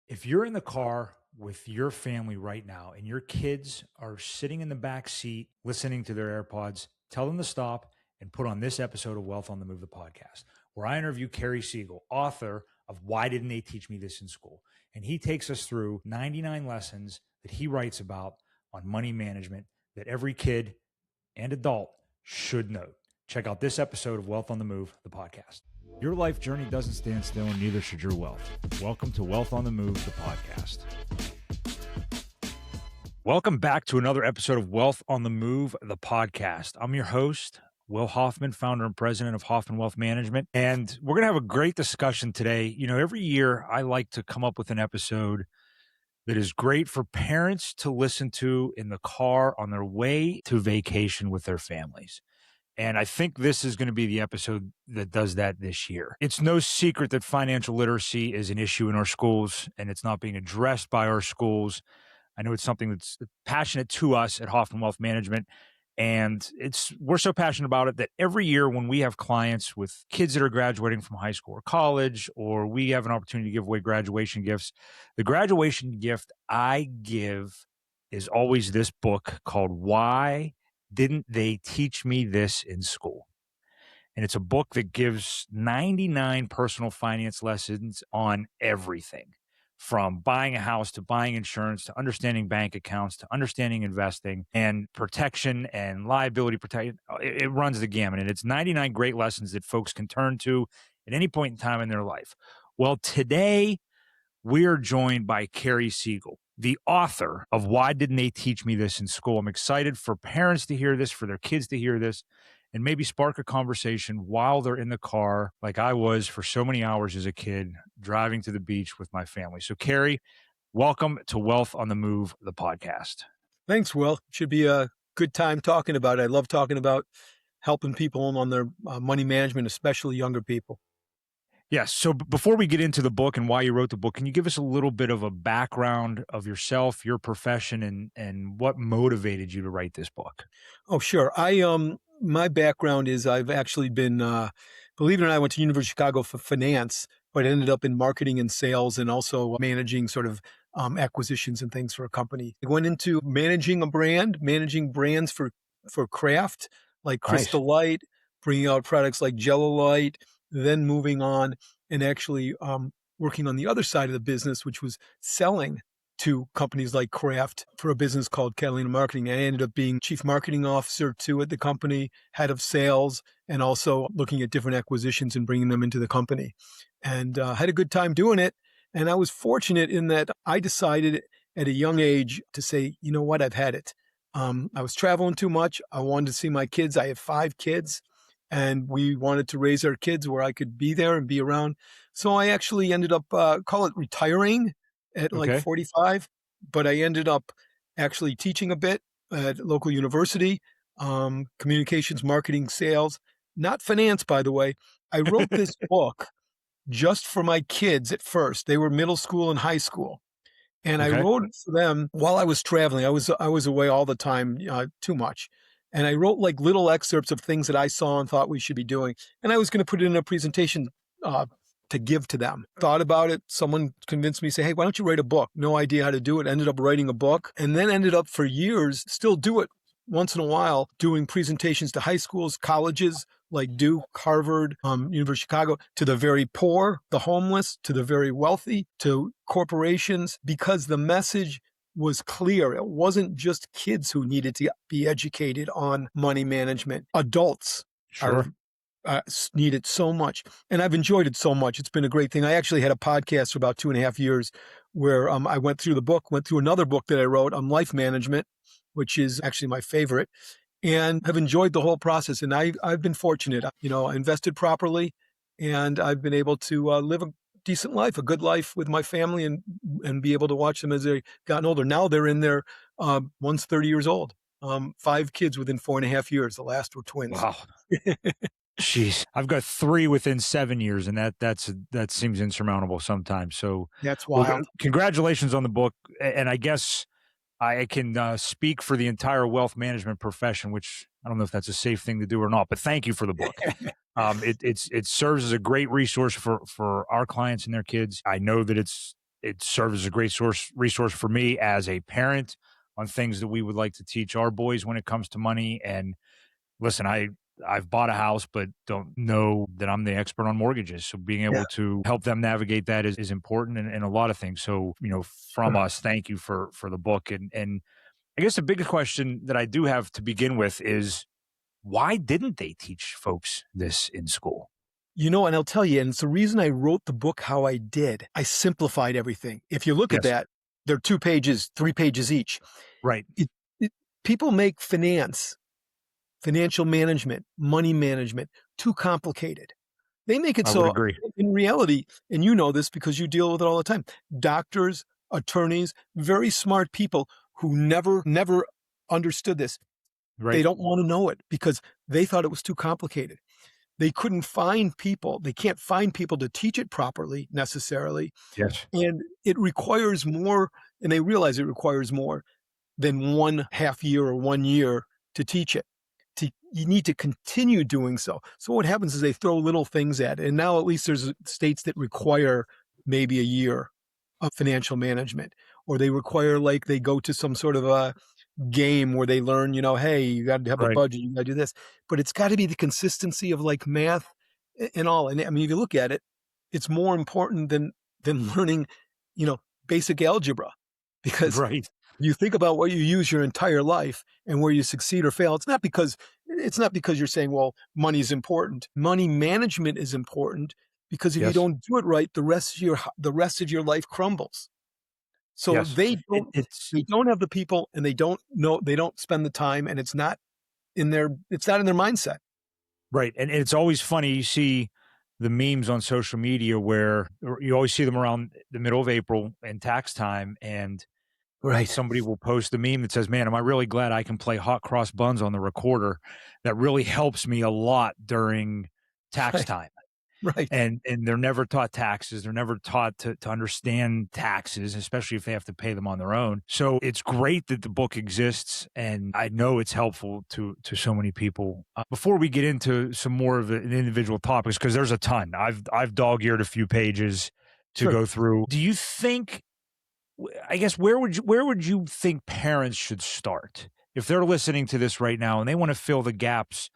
If you're in the car with your family right now and your kids are sitting in the back seat listening to their AirPods, tell them to stop and put on this episode of Wealth on the Move, the podcast, where I interview Cary Siegel, author of Why Didn't They Teach Me This in School? And he takes us through 99 lessons that he writes about on money management that every kid and adult should know. Check out this episode of Wealth on the Move, the podcast. Your life journey doesn't stand still, and neither should your wealth. Welcome to Wealth on the Move, the podcast. Welcome back to another episode of Wealth on the Move, the podcast. I'm your host, Will Hoffman, founder and president of Hoffman Wealth Management. And we're going to have a great discussion today. You know, every year I like to come up with an episode that is great for parents to listen to in the car on their way to vacation with their families. And I think this is going to be the episode that does that this year. It's no secret that financial literacy is an issue in our schools, and it's not being addressed by our schools. I know it's something that's passionate to us at Hoffman Wealth Management, and we're so passionate about it that every year when we have clients with kids that are graduating from high school or college, or we have an opportunity to give away graduation gifts, the graduation gift I give is always this book called Why Didn't They Teach Me This in School? And it's a book that gives 99 personal finance lessons on everything, from buying a house to buying insurance to understanding bank accounts to understanding investing and protection and liability protection. It runs the gamut, and it's 99 great lessons that folks can turn to at any point in time in their life. Well, today we are joined by Cary Siegel, the author of Why Didn't They Teach Me This in School? I'm excited for parents to hear this, for their kids to hear this, and maybe spark a conversation while they're in the car, like I was for so many hours as a kid, driving to the beach with my family. So, Cary, welcome to Wealth on the Move, the podcast. Thanks, Will. Should be a good time talking about it. I love talking about helping people on their money management, especially younger people. Yes. So before we get into the book and why you wrote the book, can you give us a little bit of a background of yourself, your profession, and what motivated you to write this book? Oh, sure. My background is I've actually been, believe it or not, I went to University of Chicago for finance, but ended up in marketing and sales and also managing sort of acquisitions and things for a company. I went into managing brands for craft, like Crystal Light, bringing out products like Jello Light, then moving on and actually working on the other side of the business, which was selling to companies like Kraft for a business called Catalina Marketing. I ended up being chief marketing officer too at the company, head of sales, and also looking at different acquisitions and bringing them into the company. And had a good time doing it. And I was fortunate in that I decided at a young age to say, you know what, I've had it. I was traveling too much. I wanted to see my kids. I have 5 kids. And we wanted to raise our kids where I could be there and be around. So I actually ended up, call it retiring at like 45, but I ended up actually teaching a bit at a local university, communications, marketing, sales, not finance, by the way. I wrote this book just for my kids at first. They were middle school and high school. And I wrote it for them while I was traveling. I was away all the time, too much. And I wrote like little excerpts of things that I saw and thought we should be doing. And I was going to put it in a presentation to give to them. Thought about it. Someone convinced me, say, hey, why don't you write a book? No idea how to do it. Ended up writing a book and then ended up for years, still do it once in a while, doing presentations to high schools, colleges like Duke, Harvard, University of Chicago, to the very poor, the homeless, to the very wealthy, to corporations, because the message was clear. It wasn't just kids who needed to be educated on money management. Adults need it so much. And I've enjoyed it so much. It's been a great thing. I actually had a podcast for about 2.5 years where I went through the book, went through another book that I wrote on life management, which is actually my favorite, and have enjoyed the whole process. And I've been fortunate. I invested properly, and I've been able to live a decent life, a good life with my family, and be able to watch them as they've gotten older. Now they're in their, one's 30 years old, 5 kids within 4.5 years. The last were twins. Wow. Jeez, I've got 3 within 7 years, and that seems insurmountable sometimes. So that's wild. Well, congratulations on the book. And I guess I can speak for the entire wealth management profession, which I don't know if that's a safe thing to do or not, but thank you for the book. It serves as a great resource for our clients and their kids. I know that it's it serves as a great resource for me as a parent on things that we would like to teach our boys when it comes to money. And listen, I've bought a house, but don't know that I'm the expert on mortgages. So being Yeah, able to help them navigate that is important in a lot of things. So, from sure. us, thank you for the book. And I guess the biggest question that I do have to begin with is, why didn't they teach folks this in school? And I'll tell you, and it's the reason I wrote the book how I did. I simplified everything. If you look at Yes. that, they're 2 pages, 3 pages each. Right. It, People make financial management, money management too complicated. They make it I would so agree. in reality, and you know this because you deal with it all the time, doctors, attorneys, very smart people who never understood this. They Right. don't want to know it because they thought it was too complicated. They couldn't find people. They can't find people to teach it properly necessarily. Yes. And it requires more, and they realize it requires more than 1/2 year or 1 year to teach it. You need to continue doing so. So what happens is they throw little things at it. And now at least there's states that require maybe a year of financial management, or they require like they go to some sort of a game where they learn, hey, you got to have a Right. budget, you got to do this. But it's got to be the consistency of like math and all. And I mean, if you look at it, it's more important than learning, you know, basic algebra, because Right. you think about what you use your entire life and where you succeed or fail. It's not because you're saying, well, money's important. Money management is important because if you Yes. don't do it right, the rest of your life crumbles. So Yes. they It, don't it's they don't have the people, and they don't spend the time, and it's not in their mindset. right. And it's always funny. You see the memes on social media where or you always see them around the middle of April and tax time. And Right. somebody will post a meme that says, "Man, am I really glad I can play hot cross buns on the recorder? That really helps me a lot during tax Right. time." Right. And they're never taught taxes. They're never taught to understand taxes, especially if they have to pay them on their own. So it's great that the book exists, and I know it's helpful to so many people. Before we get into some more of the individual topics, because there's a ton, I've dog-eared a few pages to Sure. go through. Do you think? I guess where would you think parents should start if they're listening to this right now and they want to fill the gaps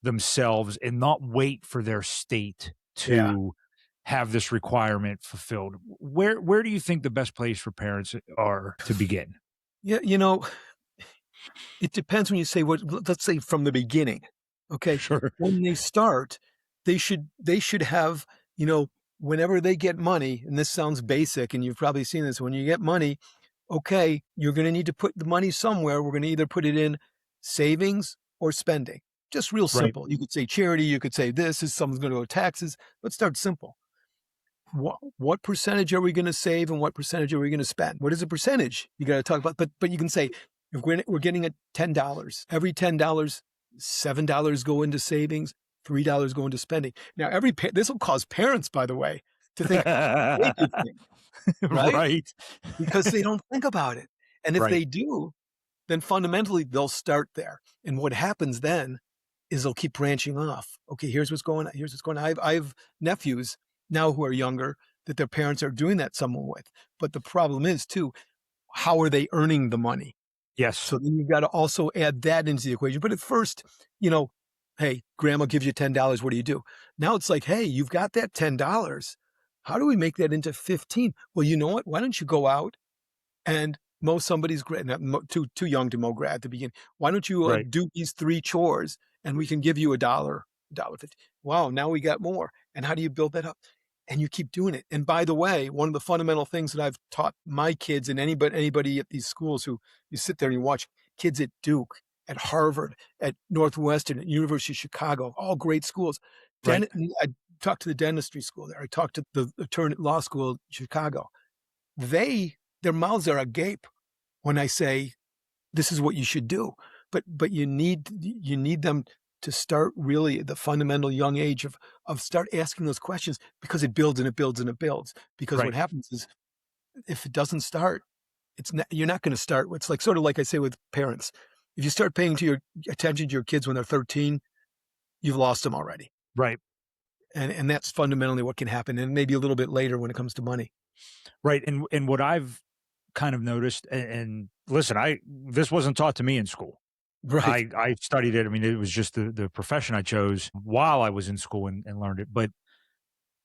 themselves and not wait for their state Yeah. to have this requirement fulfilled? Where do you think the best place for parents are to begin? Yeah, it depends when you say let's say from the beginning. Okay. Sure. When they start, they should have, whenever they get money, and this sounds basic, and you've probably seen this, when you get money, okay, you're going to need to put the money somewhere. We're going to either put it in savings or spending. Just real Right. simple. You could say charity, you could say this is someone's going to go taxes. Let's start simple. What percentage are we going to save and what percentage are we going to spend? What is a percentage? You got to talk about, but you can say if we're getting at $10, every $10, $7 go into savings, $3 go into spending. Now, this will cause parents, by the way, to think, how do they do things, right? Right. Because they don't think about it. And if Right. they do, then fundamentally they'll start there. And what happens then is they'll keep branching off. Okay, here's what's going on. Here's what's going on. I have nephews now who are younger that their parents are doing that somewhat with. But the problem is too, how are they earning the money? Yes. So then you've got to also add that into the equation. But at first, hey, grandma gives you $10. What do you do? Now it's like, hey, you've got that $10. How do we make that into 15? Well, you know what? Why don't you go out and mow somebody's grass? Too young to mow grass at the beginning. Why don't you Right. do these 3 chores and we can give you $1.50? Wow, now we got more. And how do you build that up? And you keep doing it. And by the way, one of the fundamental things that I've taught my kids and anybody at these schools who you sit there and you watch kids at Duke, at Harvard, at Northwestern, at University of Chicago, all great schools. Right. I talked to the dentistry school there. I talked to the attorney law school in Chicago. Their mouths are agape when I say this is what you should do. But you need them to start really at the fundamental young age of start asking those questions, because it builds and it builds and it builds. Because what Right. happens is if it doesn't start, you're not going to start. It's like sort of like I say with parents. If you start paying attention to your kids when they're 13, you've lost them already. Right. And that's fundamentally what can happen, and maybe a little bit later when it comes to money. Right. And what I've kind of noticed, and listen, this wasn't taught to me in school. Right, I studied it. I mean, it was just the profession I chose while I was in school and learned it. But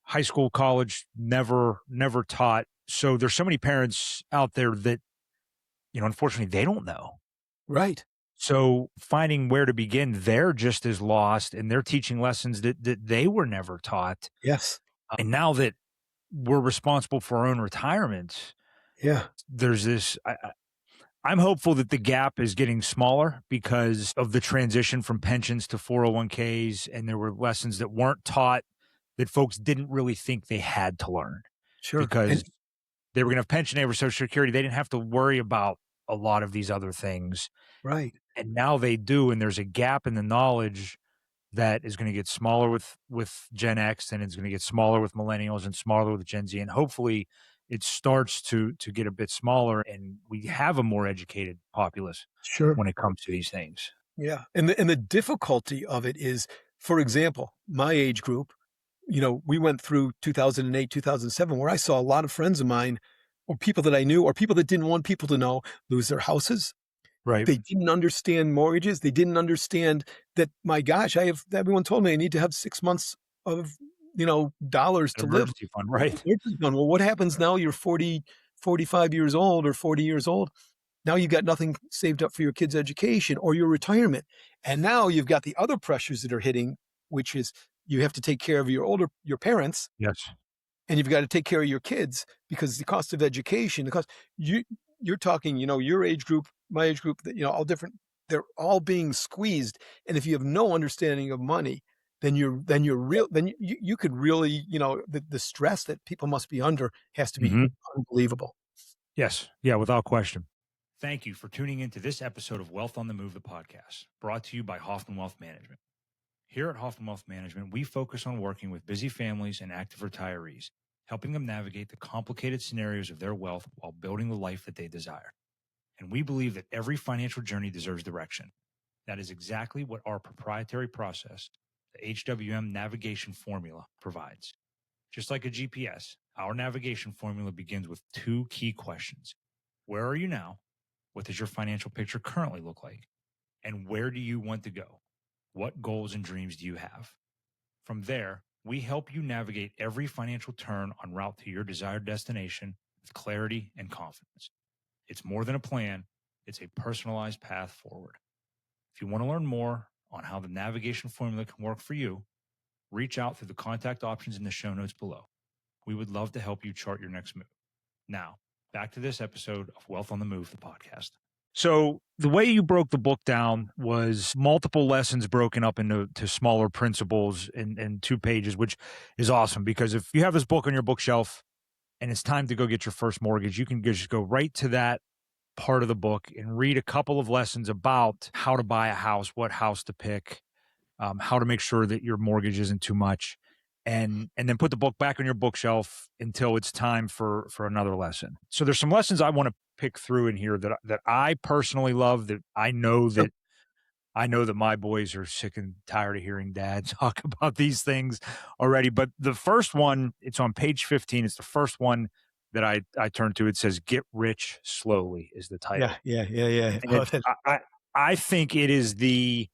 high school, college, never taught. So there's so many parents out there that, unfortunately they don't know. right. So finding where to begin, they're just as lost and they're teaching lessons that they were never taught. Yes. And now that we're responsible for our own retirement, Yeah, there's this I'm hopeful that the gap is getting smaller because of the transition from pensions to 401ks, and there were lessons that weren't taught that folks didn't really think they had to learn sure. because And they were going to have pension, they were Social Security. They didn't have to worry about a lot of these other things. right. And now they do. And there's a gap in the knowledge that is going to get smaller with Gen X, and it's going to get smaller with millennials and smaller with Gen Z. And hopefully it starts to get a bit smaller and we have a more educated populace Sure. when it comes to these things. Yeah. And the difficulty of it is, for example, my age group, we went through 2008, 2007, where I saw a lot of friends of mine or people that I knew or people that didn't want people to know lose their houses. Right. They didn't understand mortgages. They didn't understand that, my gosh, everyone told me I need to have 6 months of, dollars An to live. emergency fund. Right. Emergency fund. Well, what happens now you're 40, 45 years old or 40 years old? Now you've got nothing saved up for your kids' education or your retirement. And now you've got the other pressures that are hitting, which is you have to take care of your parents, Yes. and you've got to take care of your kids because the cost of education, the cost you're talking, your age group, my age group, all different, they're all being squeezed. And if you have no understanding of money, then you could really, the stress that people must be under has to be Hmm. unbelievable. Yes. Yeah. Without question. Thank you for tuning into this episode of Wealth on the Move, the podcast, brought to you by Hoffman Wealth Management. Here at Hoffman Wealth Management, we focus on working with busy families and active retirees, helping them navigate the complicated scenarios of their wealth while building the life that they desire. And we believe that every financial journey deserves direction. That is exactly what our proprietary process, the HWM navigation formula, provides. Just like a GPS, our navigation formula begins with two key questions. Where are you now? What does your financial picture currently look like? And where do you want to go? What goals and dreams do you have? From there, we help you navigate every financial turn en route to your desired destination with clarity and confidence. It's more than a plan, it's a personalized path forward. If you want to learn more on how the navigation formula can work for you, reach out through the contact options in the show notes below. We would love to help you chart your next move. Now, back to this episode of Wealth on the Move, the podcast. So the way you broke the book down was multiple lessons broken up into smaller principles in 2 pages, which is awesome because if you have this book on your bookshelf and it's time to go get your first mortgage, you can just go right to that part of the book and read a couple of lessons about how to buy a house, what house to pick, how to make sure that your mortgage isn't too much, and then put the book back on your bookshelf until it's time for another lesson. So there's some lessons I want to pick through in here that I personally love, that I know that my boys are sick and tired of hearing dad talk about these things already. But the first one, it's on page 15. It's the first one that I turned to. It says "Get Rich Slowly" is the Yeah, title, yeah, yeah, yeah. and Oh, it I think it is the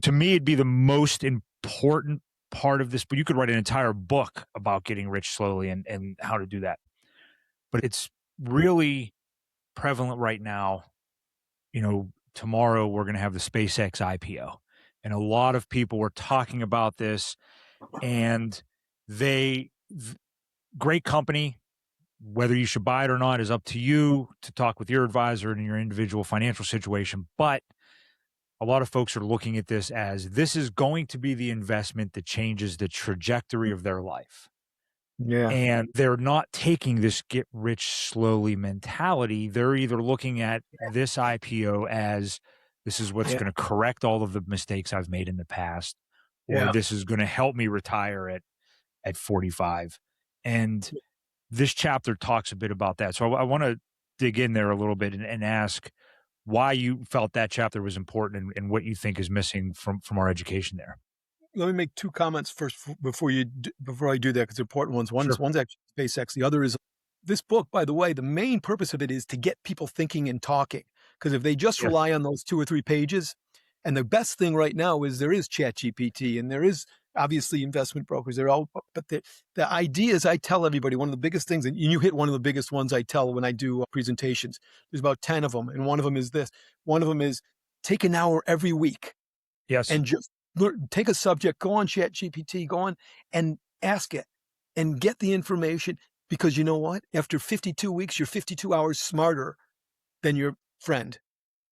to me it'd be the most important part of this, but you could write an entire book about getting rich slowly and how to do that. But it's really prevalent right now. Tomorrow we're going to have the SpaceX IPO, and a lot of people were talking about this, and great company. Whether you should buy it or not is up to you to talk with your advisor and your individual financial situation. But a lot of folks are looking at this is going to be the investment that changes the trajectory of their life. yeah, And they're not taking this get rich slowly mentality. They're either looking at this IPO as this is what's yeah, going to correct all of the mistakes I've made in the past, or yeah. this is going to help me retire at 45. And this chapter talks a bit about that. So I want to dig in there a little bit and ask why you felt that chapter was important and what you think is missing from our education there. Let me make two comments first before I do that because they're important ones. Sure. One's actually SpaceX. The other is this book, by the way, the main purpose of it is to get people thinking and talking. Because if they just Yes. rely on those 2 or 3 pages, and the best thing right now is there is ChatGPT and there is obviously investment brokers. They're all, but the idea is I tell everybody one of the biggest things, and you hit one of the biggest ones I tell when I do presentations. There's about 10 of them, and one of them is this. One of them is take an hour every week Yes. and just take a subject, go on ChatGPT, go on and ask it and get the information. Because you know what? After 52 weeks, you're 52 hours smarter than your friend.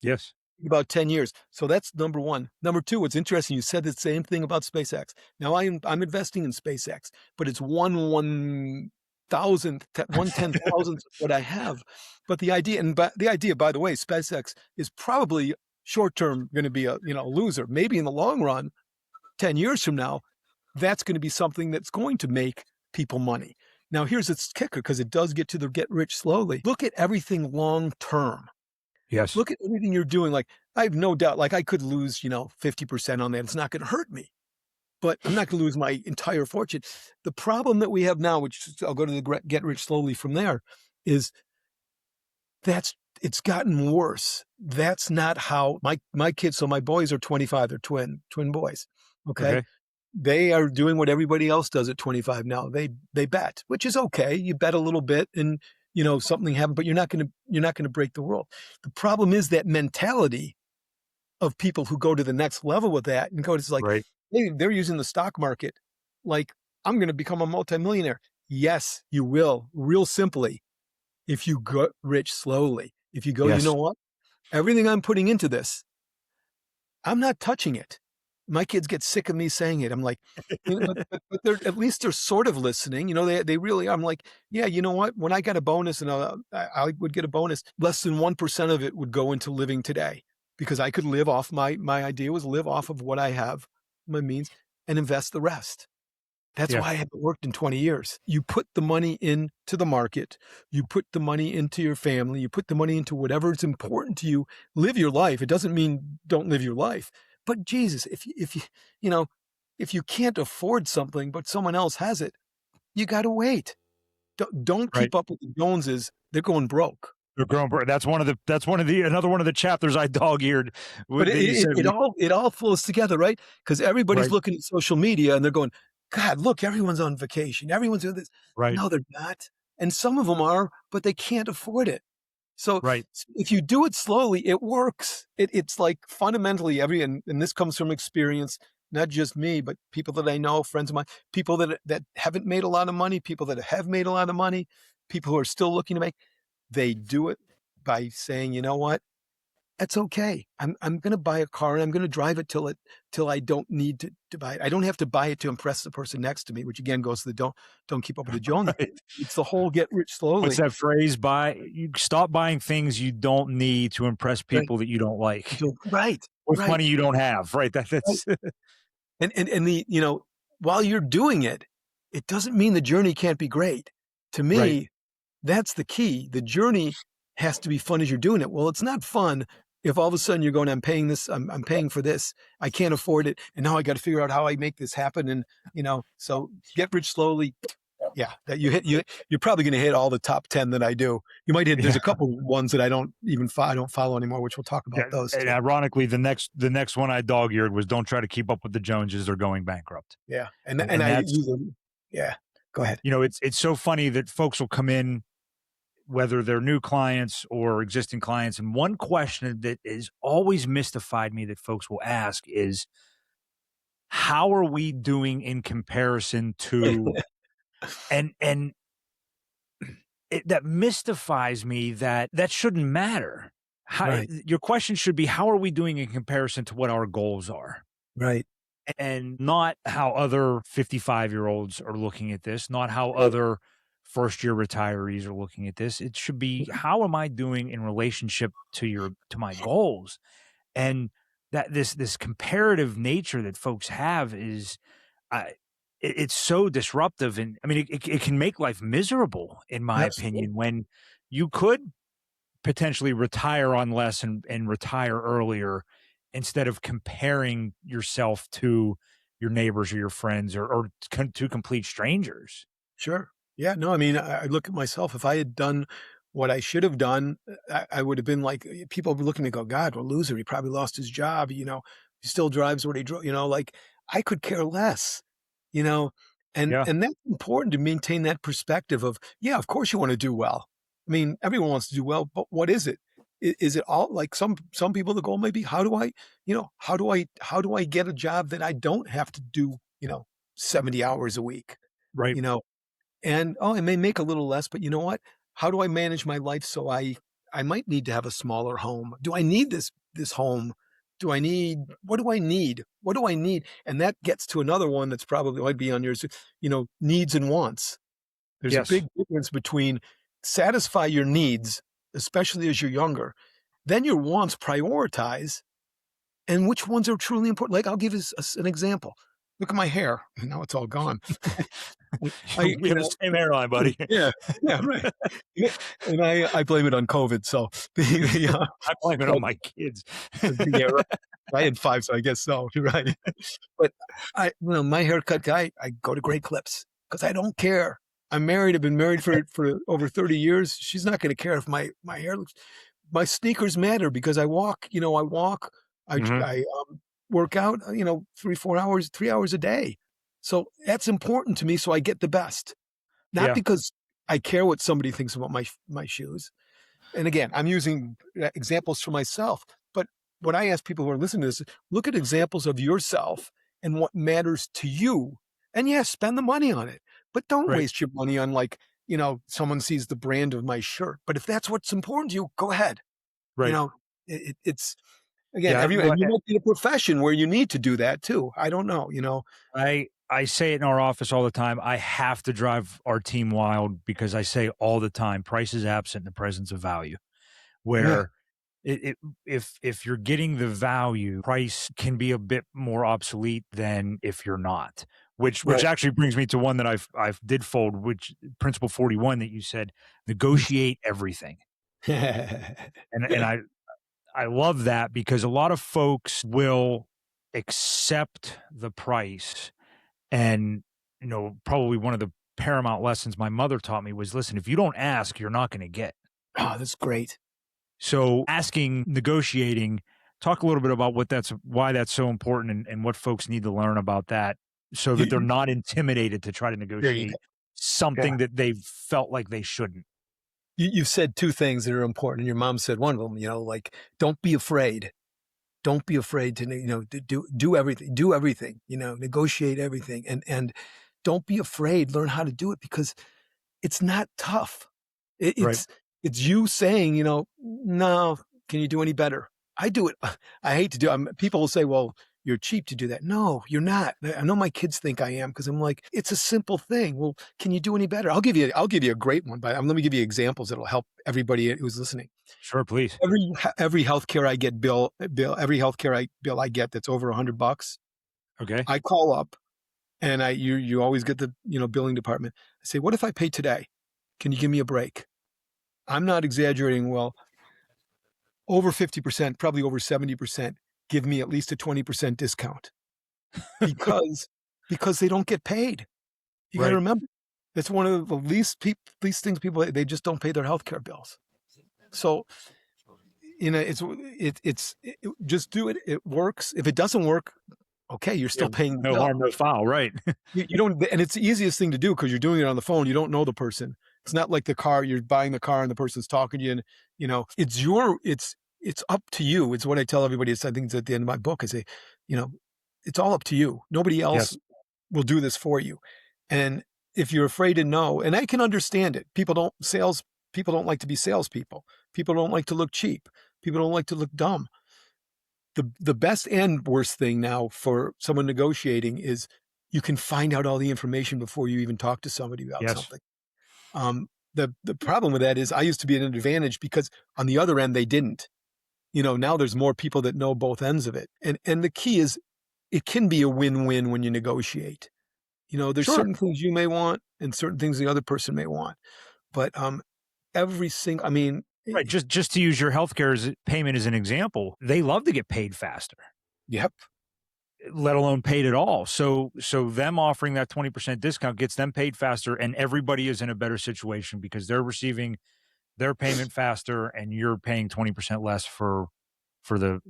Yes. About 10 years. So that's number one. Number two, what's interesting, you said the same thing about SpaceX. Now I'm investing in SpaceX, but it's 1/1000th, 1/10,000th of what I have. But the idea, by the way, SpaceX is probably short term going to be a loser. Maybe in the long run, 10 years from now, that's going to be something that's going to make people money. Now, here's its kicker, because it does get to the get rich slowly. Look at everything long term. Yes. Look at everything you're doing. Like, I have no doubt, like I could lose, 50% on that. It's not going to hurt me, but I'm not going to lose my entire fortune. The problem that we have now, which I'll go to the get rich slowly from there, is it's gotten worse. That's not how my kids. So my boys are 25. They're twin boys. Okay. Okay. They are doing what everybody else does at 25 now. They bet, which is okay. You bet a little bit and something happened, but you're not going to break the world. The problem is that mentality of people who go to the next level with that and go, it's like, Right. hey, they're using the stock market. Like, I'm going to become a multimillionaire. Yes, you will, real simply, if you get rich slowly. If you go, you know Yes. what? Everything I'm putting into this, I'm not touching it. My kids get sick of me saying it. I'm like, but they're at least they're sort of listening. They really. I'm like, yeah, you know what? When I got a bonus and I would get a bonus, less than 1% of it would go into living today, because I could live off my idea was live off of what I have, my means, and invest the rest. That's Yeah. why I haven't worked in 20 years. You put the money into the market, you put the money into your family, you put the money into whatever is important to you. Live your life. It doesn't mean don't live your life. But Jesus, if you can't afford something but someone else has it, you got to wait. Don't Right. keep up with the Joneses. They're going broke. They're grown. That's another one of the chapters I dog-eared But that you said. it all flows together, right? Because everybody's Right. looking at social media and they're going, God, look, everyone's on vacation. Everyone's doing this. Right. No, they're not. And some of them are, but they can't afford it. So Right. if you do it slowly, it works. It's like fundamentally and this comes from experience, not just me, but people that I know, friends of mine, people that haven't made a lot of money, people that have made a lot of money, people who are still looking to make, they do it by saying, you know what? That's okay. I'm going to buy a car and I'm going to drive it till I don't need to buy it. I don't have to buy it to impress the person next to me, which again goes to the don't keep up with the Joneses. Right. It's the whole get rich What's slowly. that phrase? You stop buying things you don't need to impress Right. people that you don't like Right. with Right. money you don't have. Right. Right. That's And while you're doing it, it doesn't mean the journey can't be great. To right. me, that's the key. The journey has to be fun as you're doing it. Well, it's not fun if all of a sudden you're going, I'm paying this, I'm paying for this, I can't afford it, and now I got to figure out how I make this happen. And so get rich slowly. Yeah, that you're probably going to hit all the top 10 that I do. You might hit. There's Yeah. a couple ones that I don't follow anymore, which we'll talk Yeah. about those And too. ironically, the next one I dog-eared was don't try to keep up with the Joneses. They're going bankrupt. Yeah, and And I that's, use them. Yeah, go ahead. it's so funny that folks will come in, whether they're new clients or existing clients. And one question that is always mystified me that folks will ask is, how are we doing in comparison to, and that mystifies me that shouldn't matter. Right, Your question should be, how are we doing in comparison to what our goals are? right. And not how other 55-year-olds are looking at this, not how Right. other first-year retirees are looking at this. It should be, how am I doing in relationship to my goals? And that this comparative nature that folks have is, it's so disruptive. And I mean, it can make life miserable, in my Absolutely. opinion, when you could potentially retire on less and retire earlier, instead of comparing yourself to your neighbors or your friends, or to complete strangers. Sure. Yeah, no, I mean, I look at myself. If I had done what I should have done, I would have been like, people would be looking at me and go, God, what a loser. He probably lost his job. He still drives what he drove, like I could care less, you know, Yeah. and that's important to maintain that perspective of, yeah, of course you want to do well. I mean, everyone wants to do well, but what is it? Is it all like some people, the goal may be, how do I get a job that I don't have to do, 70 hours a week, Right. you know, and, oh, I may make a little less, but you know what? How do I manage my life so I might need to have a smaller home? Do I need this home? What do I need? What do I need? And that gets to another one that's probably might be on yours, needs and wants. There's a Yes. big difference between satisfy your needs, especially as you're younger, then your wants prioritize, and which ones are truly important. Like, I'll give you an example. Look at my hair. Now it's all gone. I We you have the know same hairline, buddy. Yeah, yeah, right. Yeah, and I blame it on COVID, so I blame it on but, my kids. yeah, right. I had 5, so I guess so, you're right. But my haircut guy, I go to Great Clips because I don't care. I'm married, I've been married for over 30 years. She's not gonna care if my hair looks my sneakers matter because I walk, Mhm. work out, 3, 4 hours, 3 hours a day. So that's important to me so I get the best. Not Yeah. because I care what somebody thinks about my shoes. And again, I'm using examples for myself. But what I ask people who are listening to this, look at examples of yourself and what matters to you. And yes, spend the money on it, but don't Right. waste your money on someone sees the brand of my shirt. But if that's what's important to you, go ahead. You Right. know, it's again, Yeah. and you might be in a profession where you need to do that too. I don't know. I say it in our office all the time. I have to drive our team wild because I say all the time, price is absent in the presence of value. Yeah, Where if you're getting the value, price can be a bit more obsolete than if you're not. Which right. actually brings me to one that I've did fold, which principle 41 that you said, negotiate everything. And I love that because a lot of folks will accept the price. And, probably one of the paramount lessons my mother taught me was, listen, if you don't ask, you're not going to get. Oh, that's great. So asking, negotiating, talk a little bit about why that's so important and what folks need to learn about that so that they're You not intimidated to try to There you go. negotiate Yeah. something that they've felt like they shouldn't. You said 2 things that are important, and your mom said one of them, like, "Don't be afraid. Don't be afraid to, to do everything, negotiate everything, and don't be afraid, learn how to do it because it's not tough. It Right. it's you saying, "No, can you do any better?" I do it. I hate to do people will say, "Well, you're cheap to do that." No, you're not. I know my kids think I am because 'cause I'm like, "It's a simple thing." "Well, can you do any better?" I'll give you a great one, but let me give you examples that'll help everybody who's listening. Sure, please. Every healthcare I get every healthcare bill I get that's over $100, Okay. I call up and you always get the, billing department. I say, "What if I pay today? Can you give me a break?" I'm not exaggerating. Well, over 50%, probably over 70% give me at least a 20% discount because they don't get paid. You gotta Right. remember, it's one of the least things people they just don't pay their healthcare bills. So, just do it. It works. If it doesn't work, okay, you're Yeah. still paying the No bill. harm, no foul. Right. You don't and it's the easiest thing to do because 'cause you're doing it on the phone, you don't know the person. It's not like the car, you're buying the car and the person's talking to you and, it's up to you. It's what I tell everybody. I think it's at the end of my book. I say, you know, it's all up to you. Nobody else Yes. will do this for you. And if you're afraid to know, and I can understand it. People don't like to be salespeople. People don't like to look cheap. People don't like to look dumb. The best and worst thing now for someone negotiating is you can find out all the information before you even talk to somebody about Yes. something. The problem with that is I used to be at an advantage because on the other end, they didn't. Now there's more people that know both ends of it. And the key is it can be a win-win when you negotiate. There's Sure. certain things you may want and certain things the other person may want. But I mean, Right. Just to use your healthcare payment as an example, they love to get paid faster. yep, let alone paid at all. So them offering that 20% discount gets them paid faster, and everybody is in a better situation because they're receiving their payment faster, and you're paying 20% less for the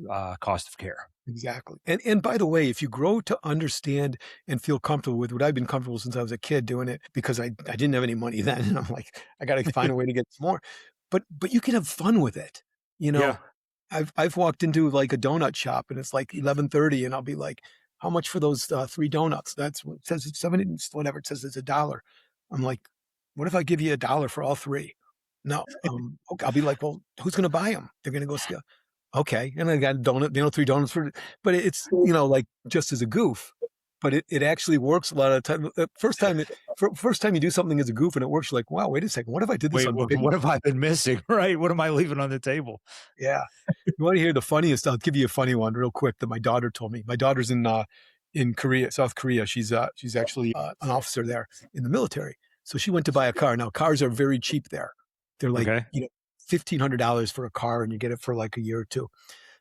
cost of care. Exactly. And by the way, if you grow to understand and feel comfortable with what I've been comfortable since I was a kid doing it because I didn't have any money then, and I'm like, I got to find a way to get some more. But you can have fun with it. You know, Yeah. I've walked into like a donut shop and it's like 11:30 and I'll be like, how much for those 3 donuts? That's what it says it's 70, whatever it says it's $1. I'm like, what if I give you $1 for all three? No. Okay, I'll be like, well, who's going to buy them? They're going to go see. Okay, and I got a donut, 3 donuts for, but it's, like just as a goof, but it actually works a lot of the time. First time you do something as a goof and it works, you're like, wow, wait a second, what if I did this Wait, on what have I been missing? Right? What am I leaving on the table? Yeah. You want to hear the funniest? I'll give you a funny one real quick that my daughter told me. My daughter's in Korea, South Korea. She's actually an officer there in the military. So she went to buy a car. Now cars are very cheap there. They're like, Okay. $1,500 for a car and you get it for like a year or two.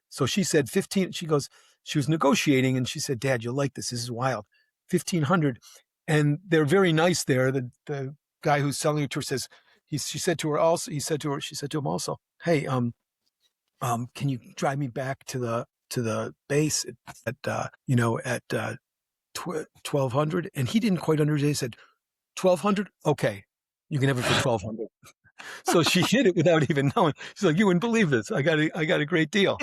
So she said 15, she goes, she was negotiating and she said, Dad, you'll like this. This is wild. 1,500. And they're very nice there. The guy who's selling it to her says, she said to him also, hey, can you drive me back to the base at 1,200? And he didn't quite understand. He said, 1,200? Okay. You can have it for 1,200. So she hit it without even knowing. She's like, you wouldn't believe this. I got a great deal.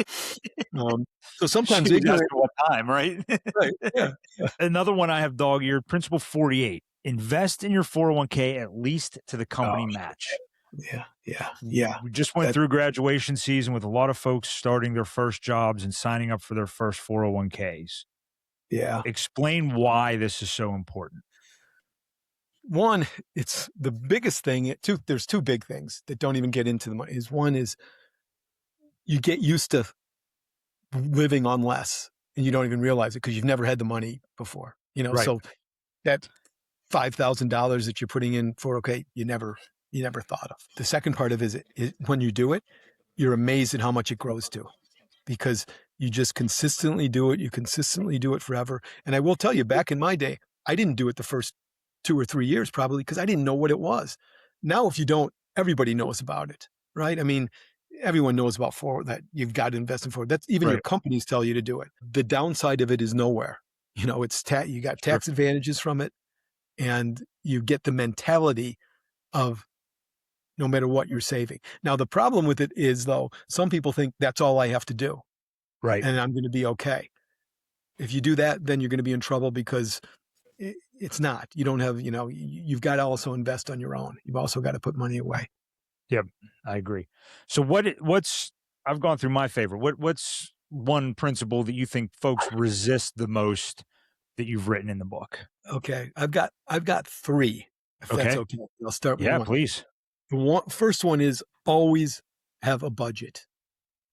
So sometimes She was ignorant. asking what time, right? Right, yeah. Another one I have dog-eared, Principle 48. Invest in your 401k at least to the company Oh, match. Yeah. We just went through graduation season with a lot of folks starting their first jobs and signing up for their first 401ks. Yeah. Explain why this is so important. One, it's the biggest thing. There's two big things that don't even get into the money. One is you get used to living on less and you don't even realize it because you've never had the money before. Right. So that $5,000 that you're putting in for, okay, you never thought of. The second part of it is when you do it, you're amazed at how much it grows to because you just consistently do it. You consistently do it forever. And I will tell you, back in my day, I didn't do it the first 2 or 3 years probably because I didn't know what it was. Now, if you don't, everybody knows about it, right? I mean, everyone knows about forward that you've got to invest in forward. That's even your companies tell you to do it. The downside of it is nowhere. It's you got tax advantages from it, and you get the mentality of no matter what you're saving. Now, the problem with it is though, some people think that's all I have to do, Right. and I'm going to be okay. If you do that, then you're going to be in trouble because it's not. You don't have, you've got to also invest on your own. You've also got to put money away. Yep, I agree. So what's I've gone through my favorite. What's one principle that you think folks resist the most that you've written in the book? Okay, I've got 3. If that's okay, I'll start with one. Yeah, please. The first one is always have a budget.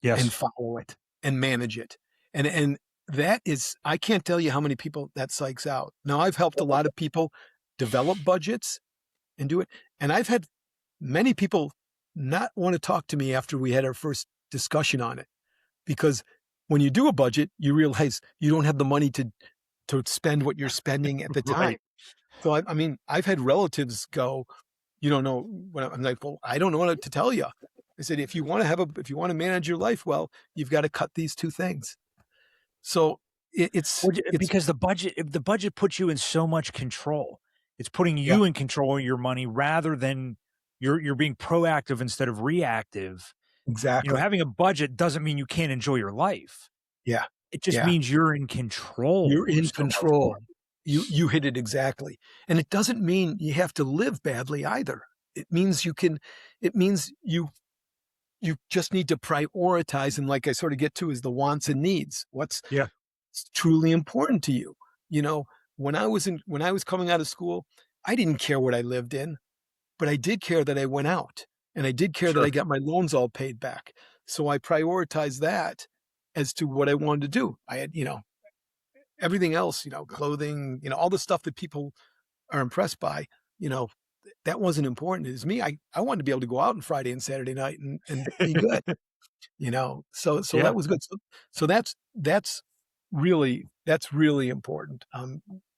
Yes. And follow it and manage it. And that is, I can't tell you how many people that psychs out. Now, I've helped a lot of people develop budgets and do it. And I've had many people not want to talk to me after we had our first discussion on it. Because when you do a budget, you realize you don't have the money to spend what you're spending at the time. Right. So, I mean, I've had relatives go, you don't know what I'm like, well, I don't know what to tell you. I said, if you want to manage your life well, you've got to cut these 2 things. So it's because the budget puts you in so much control. It's putting you in control of your money rather than you're being proactive instead of reactive. Exactly. Having a budget doesn't mean you can't enjoy your life. Yeah. It just means you're in control. You're in control. You hit it exactly. And it doesn't mean you have to live badly either. It means you just need to prioritize. And like I sort of get to is the wants and needs. What's truly important to you? When I was coming out of school, I didn't care what I lived in, but I did care that I went out and I did care that I got my loans all paid back. So I prioritized that as to what I wanted to do. I had, everything else, clothing, all the stuff that people are impressed by, that wasn't important. It was me. I wanted to be able to go out on Friday and Saturday night and be good, so that was good. So that's that's really important.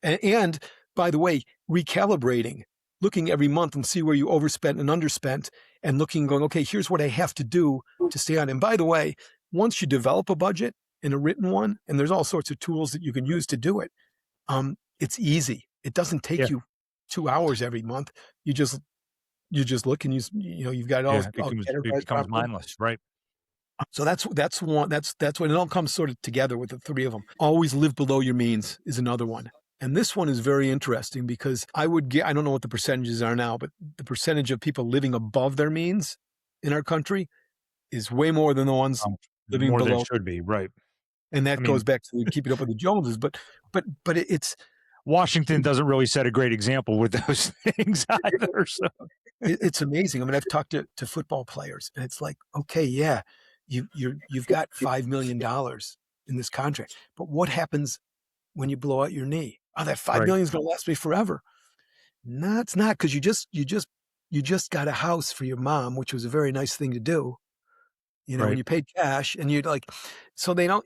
And by the way, recalibrating, looking every month and see where you overspent and underspent, and looking and going, okay, here's what I have to do to stay on. And by the way, once you develop a budget in a written one, and there's all sorts of tools that you can use to do it, it's easy. It doesn't take Yeah. you 2 hours every month. You just look and you've got it all Yeah. It categorized becomes properly. mindless. Right. So that's one that's when it all comes sort of together with the three of them. Always live below your means is another one. And this one is very interesting because I don't know what the percentages are now, but the percentage of people living above their means in our country is way more than the ones Um, living More than it below. should be. Right. And I that goes mean, back to keeping up with the Joneses. But it's Washington doesn't really set a great example with those things either. So it's amazing. I mean, I've talked to football players, and it's like, okay, yeah, you've got $5 million in this contract, but what happens when you blow out your knee? Oh, that five right. million is going to last me forever. No, it's not, because you just got a house for your mom, which was a very nice thing to do. When Right. you paid cash, and you'd like, so they don't.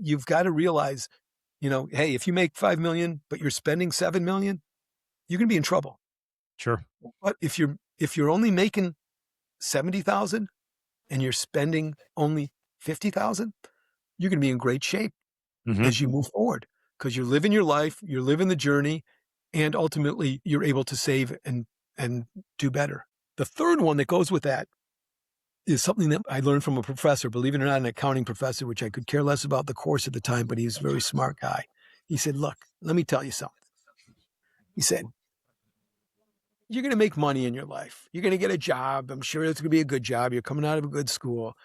You've got to realize, hey, if you make 5 million, but you're spending 7 million, you're going to be in trouble. Sure. But if you're only making 70,000 and you're spending only 50,000, you're going to be in great shape Hmm. as you move forward, because you're living your life, you're living the journey, and ultimately you're able to save and do better. The third one that goes with that is something that I learned from a professor, believe it or not, an accounting professor, which I could care less about the course at the time, but he's a very smart guy. He said, look, let me tell you something. He said, you're going to make money in your life. You're going to get a job. I'm sure it's going to be a good job. You're coming out of a good school,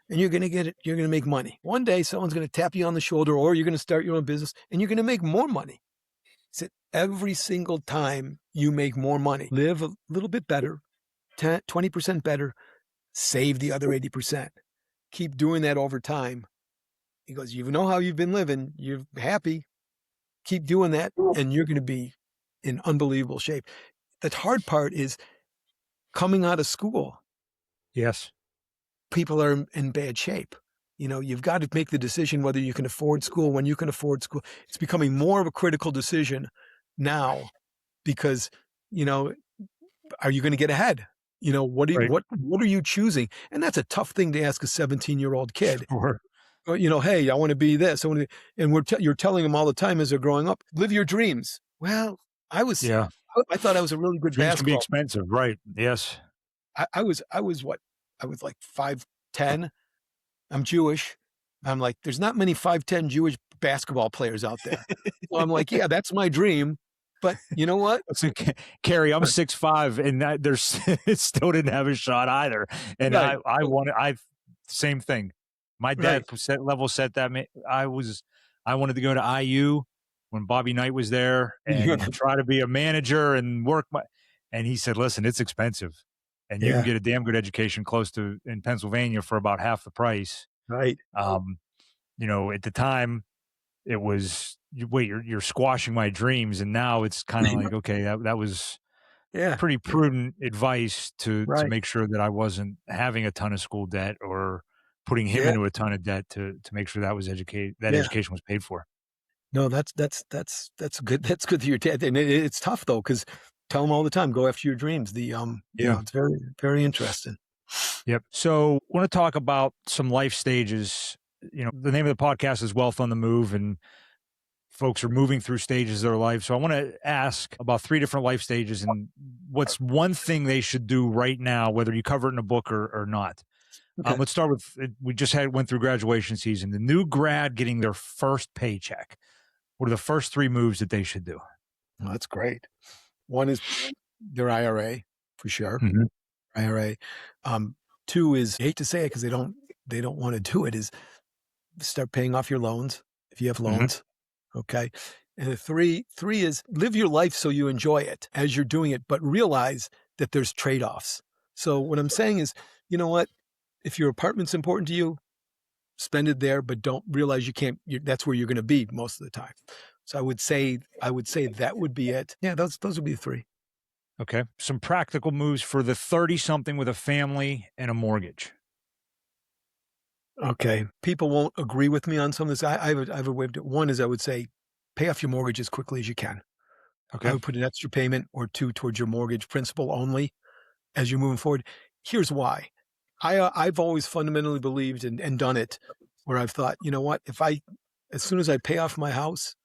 and you're going to get it. You're going to make money. One day, someone's going to tap you on the shoulder, or you're going to start your own business, and you're going to make more money. He said, every single time you make more money, live a little bit better, 20% better, save the other 80%. Keep doing that over time. He goes, you know how you've been living. You're happy. Keep doing that, and you're going to be in unbelievable shape. The hard part is coming out of school. Yes. People are in bad shape. You've got to make the decision whether you can afford school, when you can afford school. It's becoming more of a critical decision now, because, are you going to get ahead? Right. What are you choosing? And that's a tough thing to ask a 17-year-old kid. Sure. Hey, I want to be this. And you're telling them all the time as they're growing up, live your dreams. Well, Yeah. I thought I was a really good Dreams can be basketball. expensive. Right. Yes. I was what? I was like 5'10". I'm Jewish. I'm like, there's not many 5'10" Jewish basketball players out there. So I'm like, yeah, that's my dream. But you know what? So, Cary, I'm 6'5", and there's it still didn't have a shot either. And Right. I wanted same thing. My dad Right. set that I wanted to go to IU when Bobby Knight was there and try to be a manager and and he said, listen, it's expensive, and you can Yeah. get a damn good education close to in Pennsylvania for about half the price. Right. Um, at the time it was, you're squashing my dreams, and now it's kind of like, okay, that was Yeah. pretty prudent advice to Right. make sure that I wasn't having a ton of school debt or putting him Yeah. into a ton of debt to make sure that Yeah. education was paid for. No, that's good. That's good that you're and it's tough though, because tell them all the time, go after your dreams. Yeah. It's very, very interesting. Yep. So, I want to talk about some life stages. The name of the podcast is Wealth on the Move, and folks are moving through stages of their life. So I want to ask about 3 different life stages and what's one thing they should do right now, whether you cover it in a book or not. Okay. Let's start with, we just went through graduation season, the new grad getting their first paycheck. What are the first 3 moves that they should do? Well, that's great. One is their IRA, for sure. Mhm. IRA. 2 is, I hate to say it because they don't want to do it, is start paying off your loans if you have loans. Okay. And the three is live your life so you enjoy it as you're doing it, but realize that there's trade-offs. So what I'm saying is, you know what? If your apartment's important to you, spend it there, but don't realize that's where you're going to be most of the time. So I would say that would be it. Yeah, those would be the 3. Okay. Some practical moves for the 30-something with a family and a mortgage. Okay. People won't agree with me on some of this. I have a way of one is I would say pay off your mortgage as quickly as you can. I Okay. would put an extra payment or two towards your mortgage principal only as you're moving forward. Here's why. I've always fundamentally believed and done it where I've thought, you know what, as soon as I pay off my house,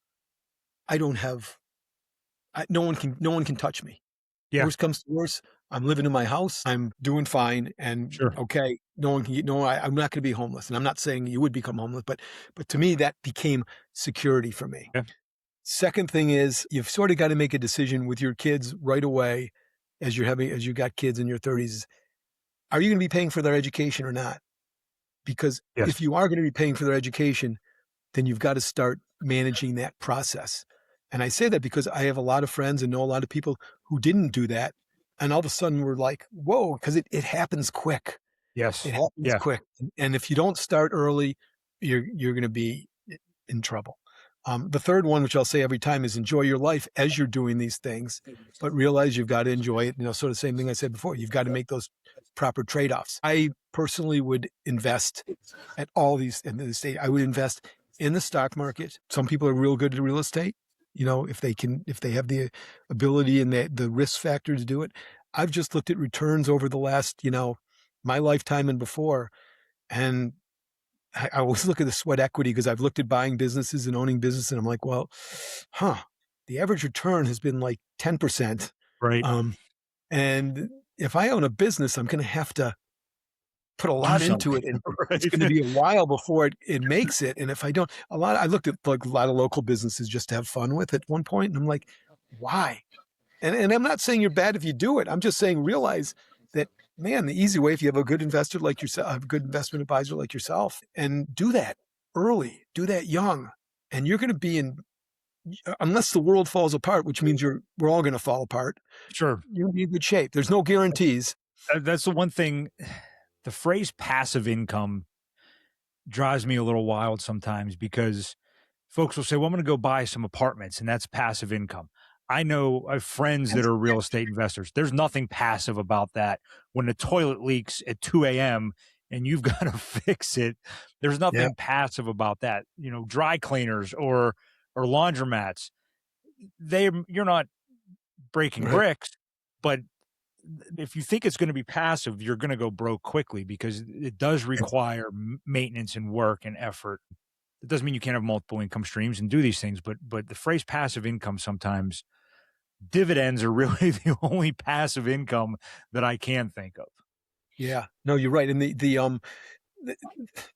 I don't have, no one can touch me. Yeah. Worst comes to worst, I'm living in my house. I'm doing fine, and Sure. okay, no one can get. No, I'm not going to be homeless, and I'm not saying you would become homeless, but to me, that became security for me. Yeah. Second thing is you've sort of got to make a decision with your kids right away, as you got kids in your 30s. Are you going to be paying for their education or not? Because Yes. if you are going to be paying for their education, then you've got to start managing that process. And I say that because I have a lot of friends and know a lot of people who didn't do that. And all of a sudden we're like, whoa, because it happens quick. It Yes. happens Yeah. quick. And if you don't start early, you're going to be in trouble. The third one, which I'll say every time, is enjoy your life as you're doing these things, but realize you've got to enjoy it. Sort of the same thing I said before. You've got to make those proper trade-offs. I personally would invest at all these in the state. I would invest in the stock market. Some people are real good at real estate. If they have the ability and the risk factor to do it. I've just looked at returns over the last, my lifetime and before, and I always look at the sweat equity because I've looked at buying businesses and owning business, and I'm like, well, the average return has been like 10%. Right. Um, and if I own a business, I'm going to have to put a Do lot into something. it, and it's Right. going to be a while before it makes it. And if I don't, I looked at like a lot of local businesses just to have fun with at one point, and I'm like, why? And I'm not saying you're bad if you do it. I'm just saying realize that, man, the easy way, if you have a good investor like yourself, a good investment advisor like yourself, and do that early, do that young, and you're going to be unless the world falls apart, which means we're all going to fall apart. Sure. You'll be in good shape. There's no guarantees. That's the one thing. The phrase passive income drives me a little wild sometimes because folks will say, well, I'm going to go buy some apartments and that's passive income. I have friends that are real estate investors. There's nothing passive about that. When the toilet leaks at 2 a.m. and you've got to fix it, there's Yeah, nothing passive about that. Dry cleaners or laundromats, you're not breaking right. bricks, but if you think it's going to be passive, you're going to go broke quickly because it does require maintenance and work and effort. It doesn't mean you can't have multiple income streams and do these things, but the phrase passive income sometimes dividends are really the only passive income that I can think of. Yeah, no, you're right. And the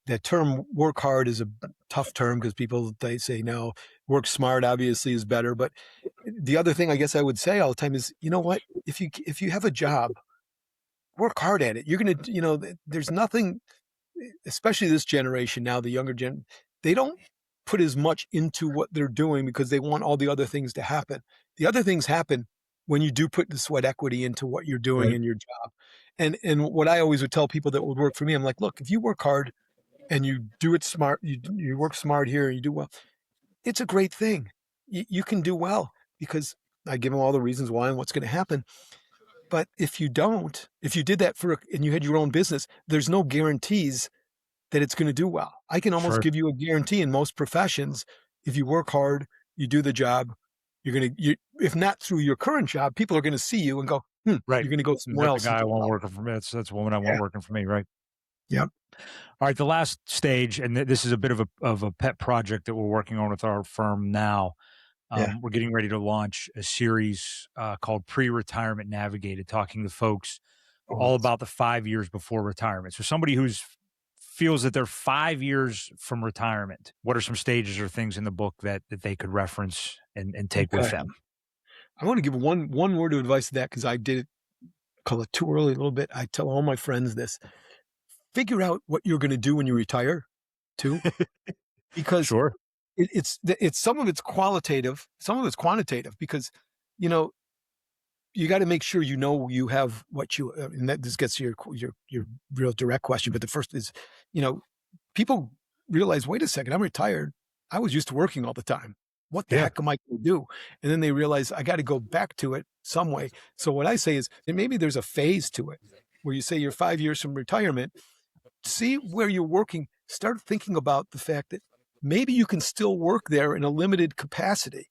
that term work hard is a tough term because they say no, work smart obviously is better. But the other thing I guess I would say all the time is, you know what? If you have a job, work hard at it. You're gonna, there's nothing, especially this generation now, the younger they don't put as much into what they're doing because they want all the other things to happen. The other things happen when you do put the sweat equity into what you're doing Right. in your job. And what I always would tell people that would work for me, I'm like, look, if you work hard and you do it smart, you work smart here and you do well, it's a great thing. You can do well because I give them all the reasons why and what's going to happen. But if you don't, if you did that and you had your own business, there's no guarantees that it's going to do well. I can almost Sure. give you a guarantee in most professions. If you work hard, you do the job, if not through your current job, people are going to see you and go, Right. you're going to go Is somewhere that the else and guy I do want well. working for me? That's the woman I want Yeah. working for me, right? Yep. All right, the last stage, and this is a bit of a pet project that we're working on with our firm now. Yeah. We're getting ready to launch a series called Pre-Retirement Navigated, talking to folks Oh, all about the 5 years before retirement. So somebody who's feels that they're 5 years from retirement. What are some stages or things in the book that they could reference and take with okay. them? I want to give one word of advice to that because I did it, call it too early a little bit. I tell all my friends this: figure out what you're going to do when you retire, too, because Sure. it's some of it's qualitative, some of it's quantitative. Because you know you got to make sure you have what and that this gets to your real direct question. But the first is, you know, people realize, wait a second, I'm retired. I was used to working all the time. What the Yeah. heck am I going to do? And then they realize I got to go back to it some way. So what I say is that maybe there's a phase to it where you say you're 5 years from retirement. See where you're working. start thinking about the fact that maybe you can still work there in a limited capacity.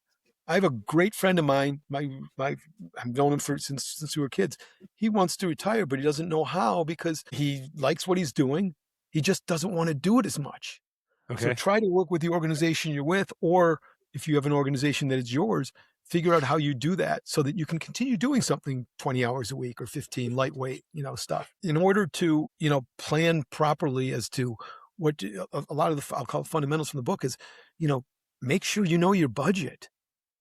I have a great friend of mine, my I've known him for since we were kids. He wants to retire, but he doesn't know how because he likes what he's doing. He just doesn't want to do it as much. So Okay. try to work with the organization you're with, or if you have an organization that is yours, figure out how you do that so that you can continue doing something 20 hours a week or 15 lightweight, stuff in order to, plan properly as to a lot of I'll call it fundamentals from the book is, you know, make sure you know your budget.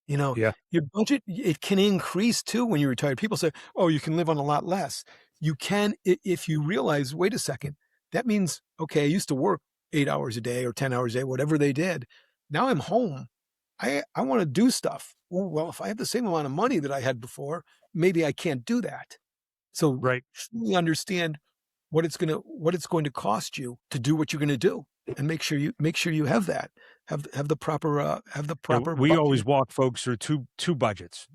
Yeah. Your budget, it can increase too when you retire. People say, oh, you can live on a lot less. You can, if you realize, wait a second, that means, okay, I used to work 8 hours a day or 10 hours a day, whatever they did. Now I'm home. I want to do stuff. Well, if I have the same amount of money that I had before, maybe I can't do that. So Right. truly understand what it's going to cost you to do what you're going to do, and make sure you have that, have the Yeah, proper we always budget. walk folks through two budgets,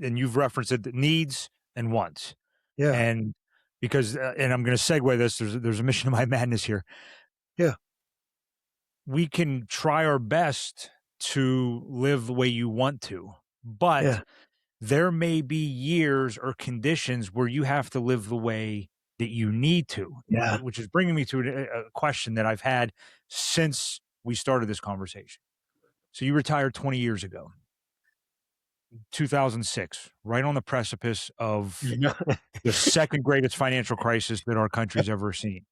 and you've referenced it, the needs and wants. Yeah, And because and I'm going to segue this, there's a mission to my madness here. yeah, We can try our best to live the way you want to, but yeah, there may be years or conditions where you have to live the way that you need to, yeah, which is bringing me to a question that I've had since we started this conversation. So you retired 20 years ago, 2006, right on the precipice of yeah, the second greatest financial crisis that our country's ever seen.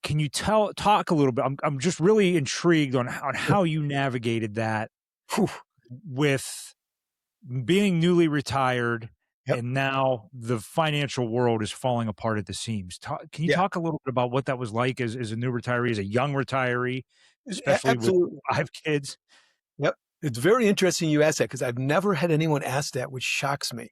Can you talk a little bit? I'm just really intrigued on how you navigated that Whew, with being newly retired, yep, and now the financial world is falling apart at the seams. Can you yeah, talk a little bit about what that was like as a new retiree, as a young retiree, especially with absolutely, 5 kids? yep. It's very interesting you asked that because I've never had anyone ask that, which shocks me,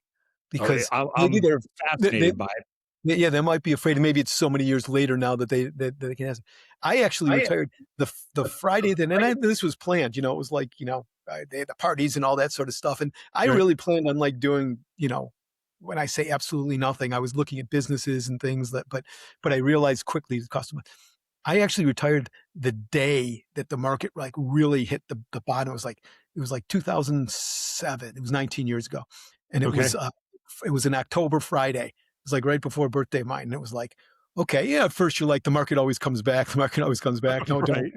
Oh, because maybe I'm they fascinated by it. yeah, they might be afraid, and maybe it's so many years later now that they can ask. I actually retired the Friday that, and this was planned. It was like they had the parties and all that sort of stuff, and I Right. really planned on like doing when I say absolutely nothing, I was looking at businesses and things but I realized quickly the cost of I actually retired the day that the market like really hit the bottom. It was like 2007. It was 19 years ago, and Okay. it was an October Friday. It was like right before a birthday of mine, and it was like, okay, yeah. At first, you're like, the market always comes back. The market always comes back. No, don't. Right.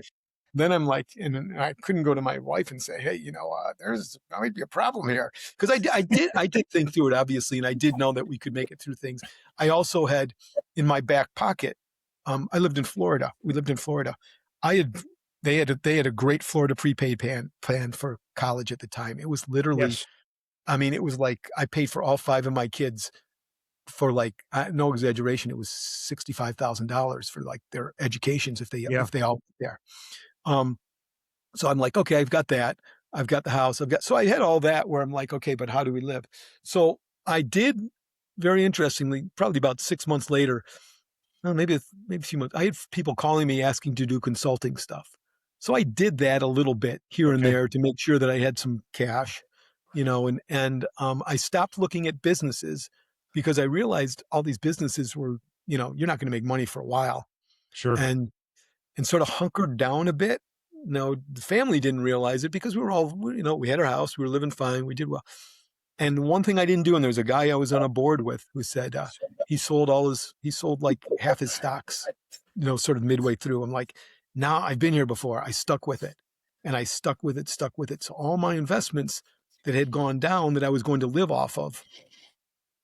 Then I'm like, and then I couldn't go to my wife and say, hey, there might be a problem here, because I did think through it obviously, and I did know that we could make it through things. I also had in my back pocket. I lived in Florida. We lived in Florida. I had they had a great Florida prepaid plan for college at the time. It was literally, Yes. I mean, it was like I paid for all five of my kids for like no exaggeration. It was $65,000 for like their educations Yeah. if they all went there. Um, so I'm like, okay, I've got that. I've got the house. So I had all that where I'm like, okay, but how do we live? So I did, very interestingly, probably about 6 months later, well, maybe a few months, I had people calling me asking to do consulting stuff. So I did that a little bit here and Okay. there to make sure that I had some cash, and I stopped looking at businesses because I realized all these businesses were, you're not going to make money for a while, Sure. and sort of hunkered down a bit. No, the family didn't realize it because we had our house, we were living fine, we did well. And one thing I didn't do, and there's a guy I was on a board with who said he sold like half his stocks, sort of midway through. I'm like, now I've been here before. I stuck with it, and I stuck with it, stuck with it. So all my investments that had gone down that I was going to live off of,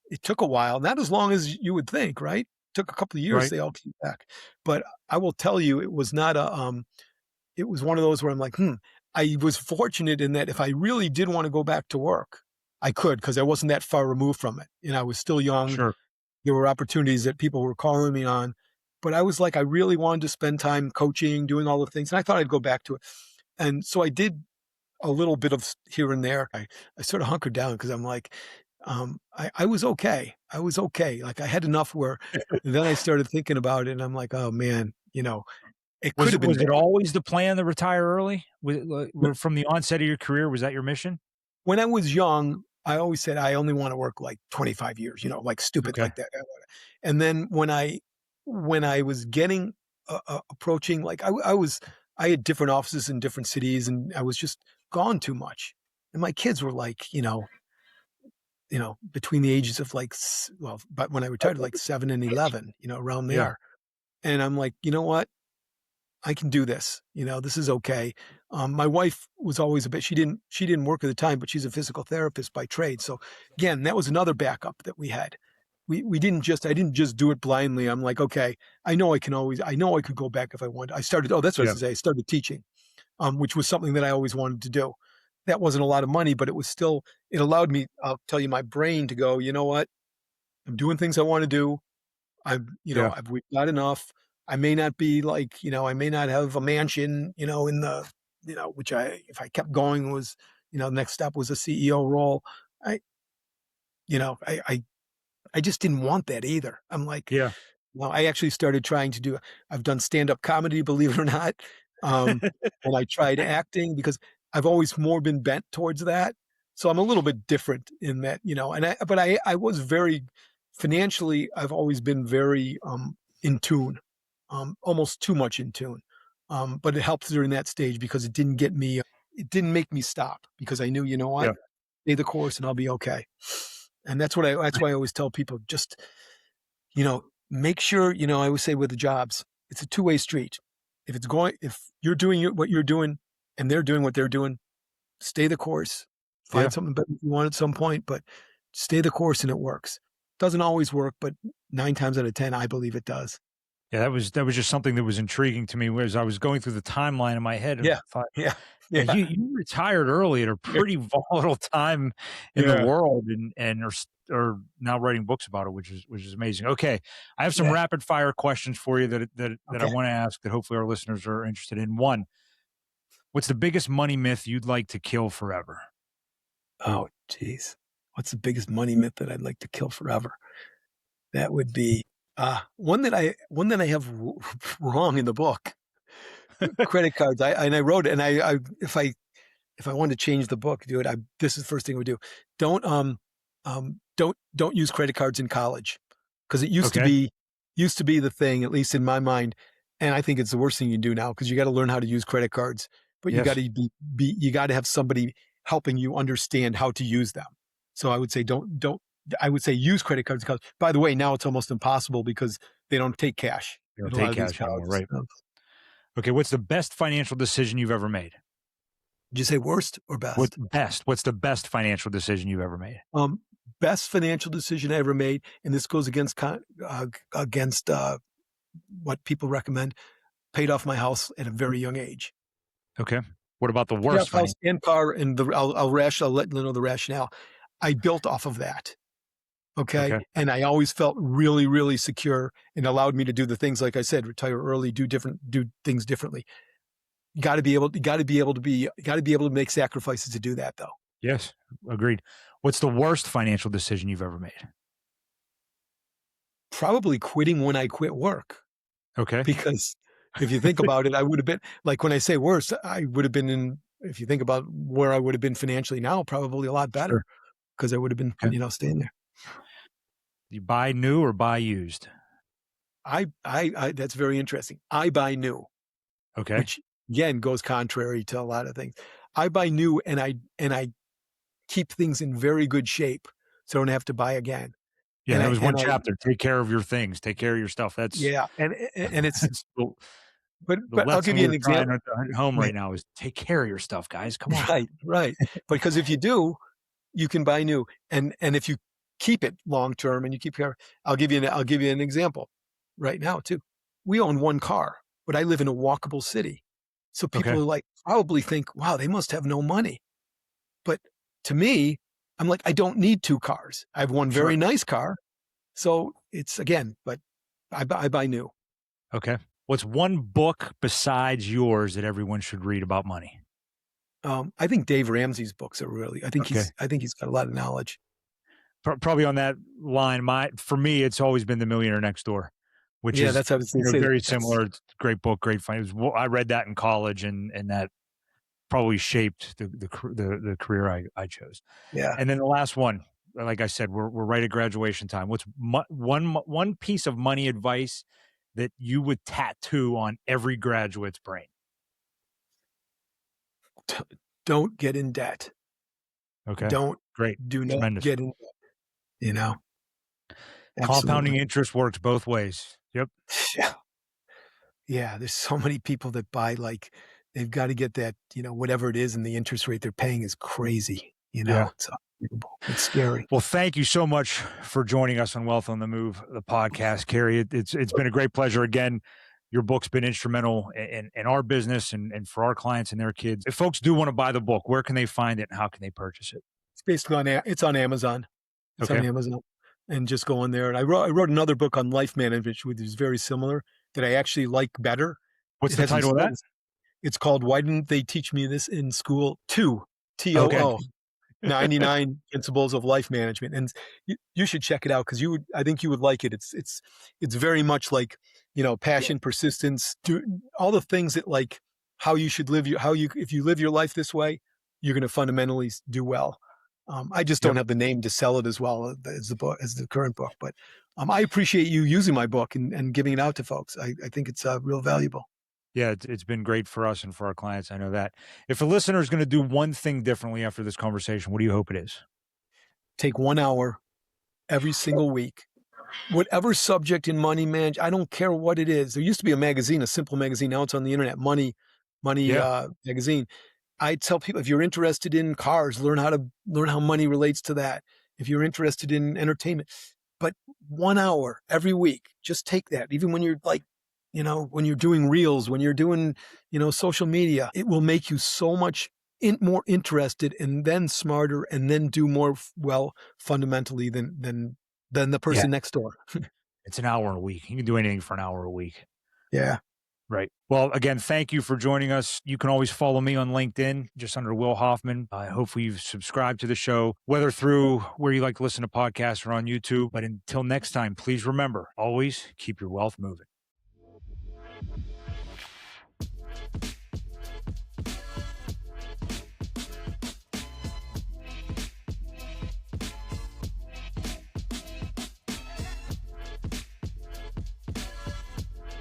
it took a while, not as long as you would think, right? Took a couple of years. Right. They all came back, but I will tell you, it was not it was one of those where I'm like, I was fortunate in that if I really did want to go back to work, I could, because I wasn't that far removed from it. And I was still young. Sure. There were opportunities that people were calling me on. But I was like, I really wanted to spend time coaching, doing all the things. And I thought I'd go back to it. And so I did a little bit of here and there. I sort of hunkered down because I'm like, I was okay. I was okay. Like I had enough where then I started thinking about it and I'm like, oh man, it could have been Was it better. always the plan to retire early? From the onset of your career, was that your mission? When I was young, I always said I only want to work like 25 years, like stupid Okay. like that. And then when I was getting approaching. Like I had different offices in different cities, and I was just gone too much. And my kids were like, between the ages of but when I retired, like 7 and 11, around Yeah. there. And I'm like, you know what? I can do this. This is okay. My wife was always she didn't work at the time, but she's a physical therapist by trade. So again, that was another backup that we had. I didn't just do it blindly. I'm like, okay, I know I could go back if I wanted. That's what I was Yeah. gonna say. I started teaching, which was something that I always wanted to do. That wasn't a lot of money, but it allowed me, I'll tell you, my brain to go, you know what? I'm doing things I want to do. Yeah. We've got enough. I may not be like, I may not have a mansion, in the, which if I kept going was, next step was a CEO role. I, you know, I just didn't want that either. I'm like, Yeah. well, I actually started trying to I've done stand-up comedy, believe it or not. Um, and I tried acting because I've always more been bent towards that. So I'm a little bit different in that, but I was very financially, I've always been very in tune, almost too much in tune. But it helped during that stage because it didn't make me stop because I knew, you know what, Yeah. stay the course and I'll be okay. And that's why I always tell people, just, make sure, I always say with the jobs, it's a two-way street. If you're doing what you're doing and they're doing what they're doing, stay the course. Yeah. Find something better if you want at some point, but stay the course and it works. Doesn't always work, but 9 times out of 10, I believe it does. Yeah, that was just something that was intriguing to me, whereas I was going through the timeline in my head and Yeah. thought, Yeah. "Yeah, Yeah. you retired early at a Yeah. pretty volatile time in the Yeah. world and are now writing books about it, which is amazing." Okay, I have some Yeah. rapid fire questions for you that I Okay. wanna ask that hopefully our listeners are interested in. 1, what's the biggest money myth you'd like to kill forever? Oh, geez. What's the biggest money myth that I'd like to kill forever? That would be one that I have wrong in the book. Credit cards. I wrote it, and I if I wanted to change the book, do it. This is the first thing I would do. Don't don't use credit cards in college because it Okay. used to be the thing, at least in my mind, and I think it's the worst thing you do now because you got to learn how to use credit cards, but you got Yes. to you got to have somebody helping you understand how to use them. So I would say don't. I would say use credit cards in college. By the way, now it's almost impossible because they don't take cash You don't at a lot take of these cash anymore, colleges. right? Okay, what's the best financial decision you've ever made? Did you say worst or What's best? best? What's the best financial decision you've ever made? Um, Best financial decision I ever made, and this goes against what people recommend. Paid off my house at a very young age. Okay. What about the Paid worst off house financial? and car, and I'll let you know the rationale. I built off of that. Okay, Okay. and I always felt really, really secure, and allowed me to do the things like I said, retire early, do things differently. You got to be able to make sacrifices to do that, though. Yes, agreed. What's the worst financial decision you've ever made? Probably quitting when I quit work. Okay. Because if you think about it, I would have been like, when I say worse, I would have been in if you think about where I would have been financially now, probably a lot better Sure. because I would have been, Okay. staying there. You buy new or buy used? I that's very interesting. I buy new, Okay. which again goes contrary to a lot of things. I buy new and I keep things in very good shape so I don't have to buy again. Yeah, And that I was one and I chapter. Take care of your things. Take care of your stuff. That's Yeah, and it's that's the but I'll give lesson you an we're trying example. to hit home right now is take care of your stuff, guys. Come on. Right, right. Because if you do, you can buy new, and if you keep it long term and you keep care, I'll give you an example right now too. We own one car, but I live in a walkable city, so people Okay. are like probably think, wow, they must have no money. But to me, I'm like, I don't need two cars. I have one Sure. very nice car, so it's again, but I buy new. Okay. What's one book besides yours that everyone should read about money? I think Dave Ramsey's books are really. Okay. I think he's got a lot of knowledge. Probably on that line, for me, it's always been The Millionaire Next Door, which Yeah, is, that's how I was going to say that. very That's similar. It's a great book, great fun. I read that in college and that probably shaped the career I chose. yeah. And then the last one, like I said, we're right at graduation time. What's one piece of money advice that you would tattoo on every graduate's brain? Don't get in debt. Okay. Don't Great. do not Tremendous. get in debt, you know? Compounding Absolutely. interest works both ways. Yep. Yeah. Yeah, there's so many people that buy, like, they've gotta get that, whatever it is, and the interest rate they're paying is crazy, Yeah. It's unbelievable. It's scary. Well, thank you so much for joining us on Wealth on the Move, the podcast, Cary. It's been a great pleasure. Again, your book's been instrumental in our business and for our clients and their kids. If folks do want to buy the book, where can they find it and how can they purchase it? It's basically it's on Amazon. It's on Okay. Amazon, and just go on there, and I wrote another book on life management, which is very similar, that I actually like better. What's It the hasn't title of that? sold. It's called "Why Didn't They Teach Me This in School?" Okay. TOO. 99 Principles of Life Management, and you should check it out because I think you would like it. It's very much like, passion, persistence, all the things that, like, how you should live if you live your life this way, you're going to fundamentally do well. I just don't Yep. have the name to sell it as well as the current book, but I appreciate you using my book and giving it out to folks. I think it's real valuable. Yeah, it's been great for us and for our clients. I know that. If a listener is going to do one thing differently after this conversation, what do you hope it is? Take 1 hour every single week. Whatever subject in money management, I don't care what it is. There used to be a magazine, a simple magazine. Now it's on the internet, money Yeah. magazine. I tell people, if you're interested in cars, learn how money relates to that. If you're interested in entertainment, but 1 hour every week, just take that. Even when you're like, when you're doing reels, when you're doing, social media, it will make you so much more interested and then smarter and then do more fundamentally than the Yeah. person next door. It's an hour a week. You can do anything for an hour a week. Yeah. Right. Well, again, thank you for joining us. You can always follow me on LinkedIn, just under Will Hoffman. Hopefully you've subscribed to the show, whether through where you like to listen to podcasts or on YouTube. But until next time, please remember, always keep your wealth moving.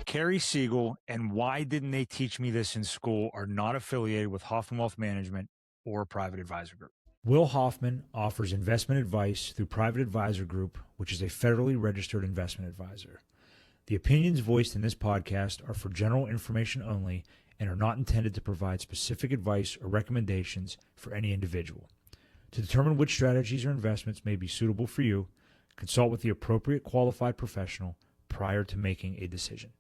Cary Siegel and Why Didn't They Teach Me This in School are not affiliated with Hoffman Wealth Management or Private Advisor Group. Will Hoffman offers investment advice through Private Advisor Group, which is a federally registered investment advisor. The opinions voiced in this podcast are for general information only and are not intended to provide specific advice or recommendations for any individual. To determine which strategies or investments may be suitable for you, consult with the appropriate qualified professional prior to making a decision.